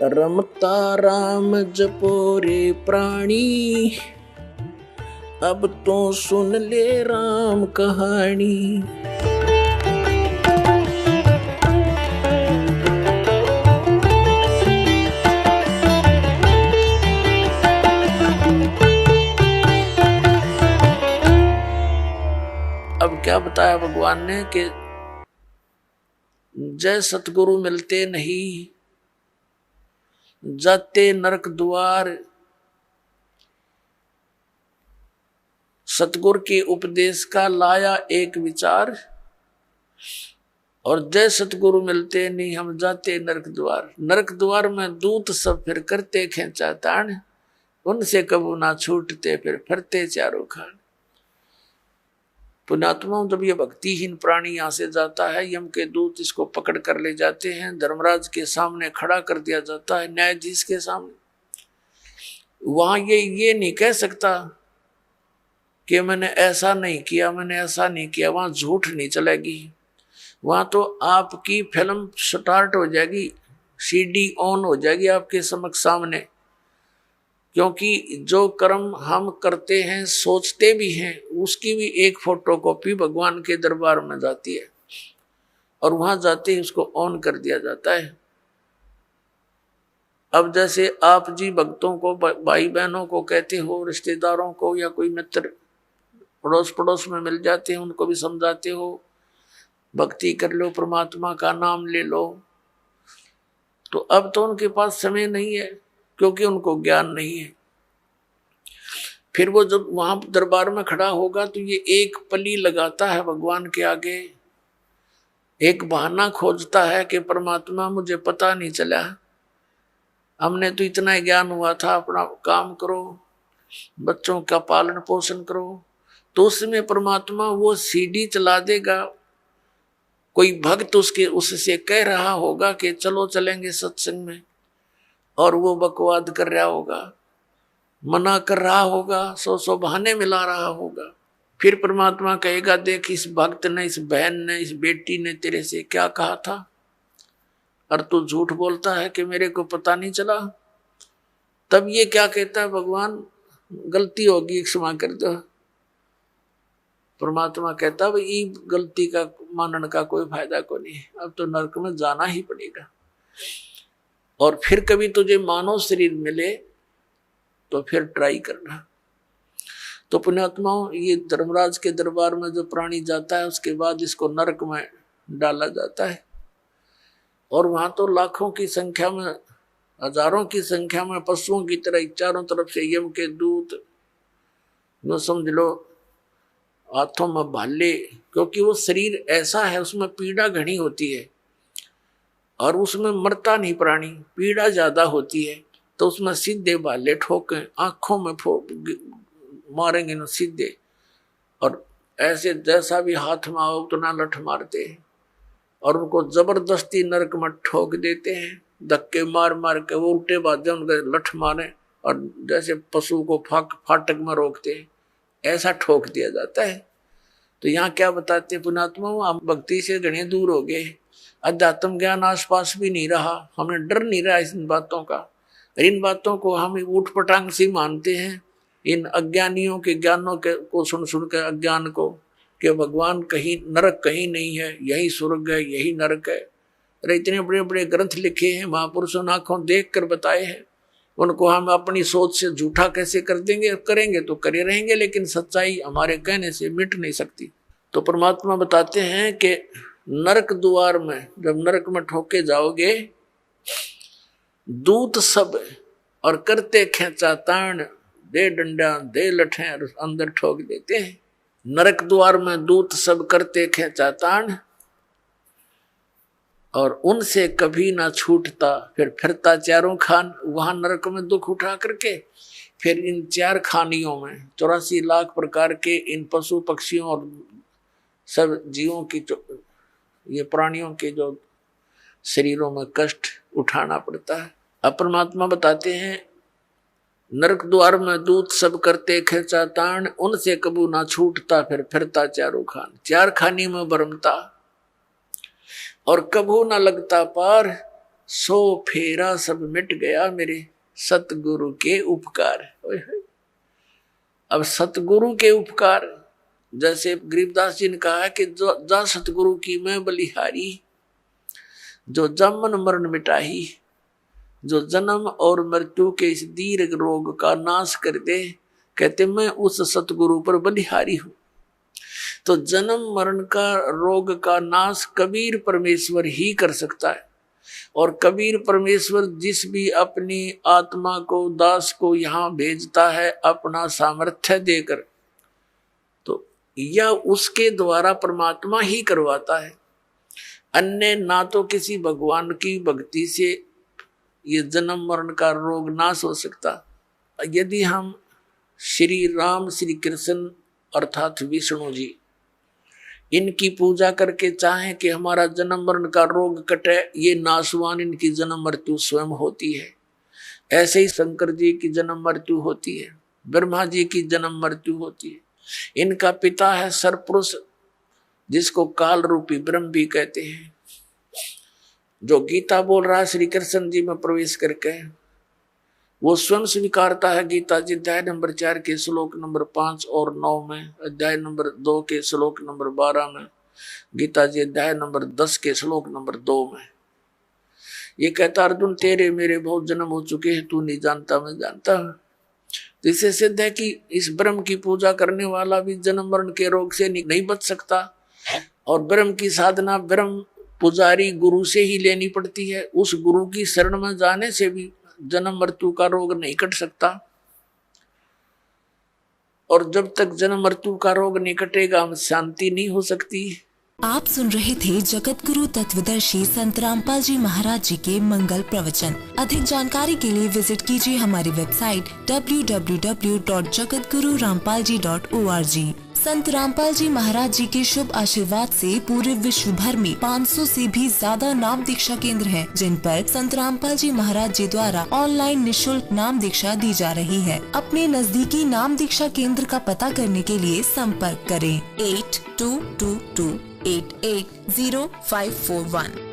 रमता राम जपो रे प्राणी, अब तो सुन ले राम कहानी। अब क्या बताया भगवान ने कि जय सतगुरु मिलते नहीं, जाते नरक द्वार। सतगुरु के उपदेश का लाया एक विचार, और जय सतगुरु मिलते नहीं, हम जाते नरक द्वार। नरक द्वार में दूत सब फिर करते खेचा तान, उनसे कबू ना छूटते फिर फिरते चारों खान। पुण्यात्माओं, जब ये भक्तिहीन प्राणी यहां से जाता है, यम के दूत इसको पकड़ कर ले जाते हैं, धर्मराज के सामने खड़ा कर दिया जाता है, न्यायाधीश के सामने। वहां ये नहीं कह सकता कि मैंने ऐसा नहीं किया, मैंने ऐसा नहीं किया। वहां झूठ नहीं चलेगी, वहां तो आपकी फिल्म स्टार्ट हो जाएगी, सीडी ऑन हो जाएगी आपके समक्ष सामने। क्योंकि जो कर्म हम करते हैं, सोचते भी हैं, उसकी भी एक फोटोकॉपी भगवान के दरबार में जाती है, और वहां जाते ही उसको ऑन कर दिया जाता है। अब जैसे आप जी भक्तों को, भाई बहनों को कहते हो, रिश्तेदारों को या कोई मित्र पड़ोस पड़ोस में मिल जाते हैं, उनको भी समझाते हो भक्ति कर लो, परमात्मा का नाम ले लो। तो अब तो उनके पास समय नहीं है, क्योंकि उनको ज्ञान नहीं है। फिर वो जब वहां दरबार में खड़ा होगा तो ये एक पली लगाता है भगवान के आगे, एक बहाना खोजता है कि परमात्मा मुझे पता नहीं चला, हमने तो इतना ज्ञान हुआ था, अपना काम करो, बच्चों का पालन पोषण करो। तो उसमें परमात्मा वो सीडी चला देगा, कोई भक्त उससे कह रहा होगा कि चलो चलेंगे सत्संग में, और वो बकवाद कर रहा होगा, मना कर रहा होगा, सौ बहाने मिला रहा होगा। फिर परमात्मा कहेगा, देख इस भक्त ने, इस बहन ने, इस बेटी ने तेरे से क्या कहा था, और तू झूठ बोलता है कि मेरे को पता नहीं चला। तब ये क्या कहता है भगवान, गलती होगी, क्षमा कर दो। परमात्मा कहता है, भाई गलती का मानने का कोई फायदा को नहीं, अब तो नरक में जाना ही पड़ेगा। और फिर कभी तुझे मानव शरीर मिले तो फिर ट्राई करना। तो पुण्यात्माओं, ये धर्मराज के दरबार में जो प्राणी जाता है, उसके बाद इसको नरक में डाला जाता है। और वहां तो लाखों की संख्या में, हजारों की संख्या में पशुओं की तरह चारों तरफ से यम के दूत, जो समझ लो हाथों में भाले, क्योंकि वो शरीर ऐसा है, उसमें पीड़ा घनी होती है, और उसमें मरता नहीं प्राणी, पीड़ा ज्यादा होती है। तो उसमें सीधे भाले ठोके, आंखों में मारेंगे ना सीधे, और ऐसे जैसा भी हाथ में आओ उतना लठ मारते हैं, और उनको जबरदस्ती नरक में ठोक देते हैं, धक्के मार मार के। वो उल्टे बाजे उनके लठ मारे, और जैसे पशु को फाटक में रोकते हैं, ऐसा ठोक दिया जाता है। तो यहाँ क्या बताते हैं पुण्यात्मा, हम भक्ति से घने दूर हो गए, अध्यात्म ज्ञान आसपास भी नहीं रहा, हमें डर नहीं रहा इन बातों का। इन बातों को हम ऊट पटांग से मानते हैं, इन अज्ञानियों के ज्ञानों के को सुन सुन के अज्ञान को, कि भगवान कहीं, नरक कहीं नहीं है, यही स्वर्ग है, यही नरक है। अरे इतने बड़े बड़े ग्रंथ लिखे हैं, महापुरुषों ने आंखों देख कर बताए हैं, उनको हम अपनी सोच से झूठा कैसे कर देंगे? करेंगे तो करे रहेंगे, लेकिन सच्चाई हमारे कहने से मिट नहीं सकती। तो परमात्मा बताते हैं कि नरक द्वार में जब नरक में ठोके जाओगे, दूत सब और करते खेचा ताण, दे डंडा दे लठे, अंदर ठोक देते हैं। नरक द्वार में दूत सब करते खेचा ताण, और उनसे कभी ना छूटता फिर फिरता चारों खान। वहां नरक में दुख उठा करके फिर इन चार खानियों में 84 लाख प्रकार के इन पशु पक्षियों और सब जीवों की, ये प्राणियों के जो शरीरों में कष्ट उठाना पड़ता है। अब परमात्मा बताते हैं, नरक द्वार में दूत सब करते खेचा ताण, उनसे कबू ना छूटता फिर फिरता चारों खान। चार खानी में भरमता और कबू ना लगता पार, सो फेरा सब मिट गया मेरे सतगुरु के उपकार। अब सतगुरु के उपकार, जैसे गरीबदास जी ने कहा है कि जो जा सतगुरु की मैं बलिहारी, जो जमन मरण मिटाही, जो जन्म और मृत्यु के इस दीर्घ रोग का नाश कर दे। कहते मैं उस सतगुरु पर बलिहारी हूं। तो जन्म मरण का रोग का नाश कबीर परमेश्वर ही कर सकता है। और कबीर परमेश्वर जिस भी अपनी आत्मा को, दास को यहाँ भेजता है अपना सामर्थ्य देकर, तो यह उसके द्वारा परमात्मा ही करवाता है। अन्य ना तो किसी भगवान की भक्ति से ये जन्म मरण का रोग नाश हो सकता। यदि हम श्री राम, श्री कृष्ण अर्थात विष्णु जी, इनकी पूजा करके चाहें कि हमारा जन्म मरण का रोग कटे, ये नाशवान इनकी जन्म मृत्यु स्वयं होती है। ऐसे ही शंकर जी की जन्म मृत्यु होती है, ब्रह्मा जी की जन्म मृत्यु होती है। इनका पिता है सरपुरुष, जिसको काल रूपी ब्रह्म भी कहते हैं। जो गीता बोल रहा है श्री कृष्ण जी में प्रवेश करके, वो स्वयं स्वीकारता है गीता जी अध्याय नंबर 4 के श्लोक नंबर 5 और 9 में, अध्याय नंबर 2 के श्लोक नंबर 12 में, गीता जी अध्याय नंबर 10 के श्लोक नंबर 2 में। ये कहता अर्जुन तेरे मेरे बहुत जन्म हो चुके हैं, तू नहीं जानता मैं जानता हूं। तो इससे सिद्ध है कि इस ब्रह्म की पूजा करने वाला भी जन्म मरण के रोग से नहीं बच सकता। और ब्रह्म की साधना ब्रह्म पुजारी गुरु से ही लेनी पड़ती है। उस गुरु की शरण में जाने से भी जन्म मृत्यु का रोग नहीं कट सकता। और जब तक जन्म मृत्यु का रोग नहीं कटेगा, हम शांति नहीं हो सकती। आप सुन रहे थे जगत गुरु तत्वदर्शी संत रामपाल जी महाराज जी के मंगल प्रवचन। अधिक जानकारी के लिए विजिट कीजिए हमारी वेबसाइट www.jagatgururampalji.org। संत रामपाल जी महाराज जी के शुभ आशीर्वाद से पूरे विश्व भर में 500 से भी ज्यादा नाम दीक्षा केंद्र हैं, जिन पर संत रामपाल जी महाराज जी द्वारा ऑनलाइन निशुल्क नाम दीक्षा दी जा रही है। अपने नजदीकी नाम दीक्षा केंद्र का पता करने के लिए संपर्क करें 8222880541।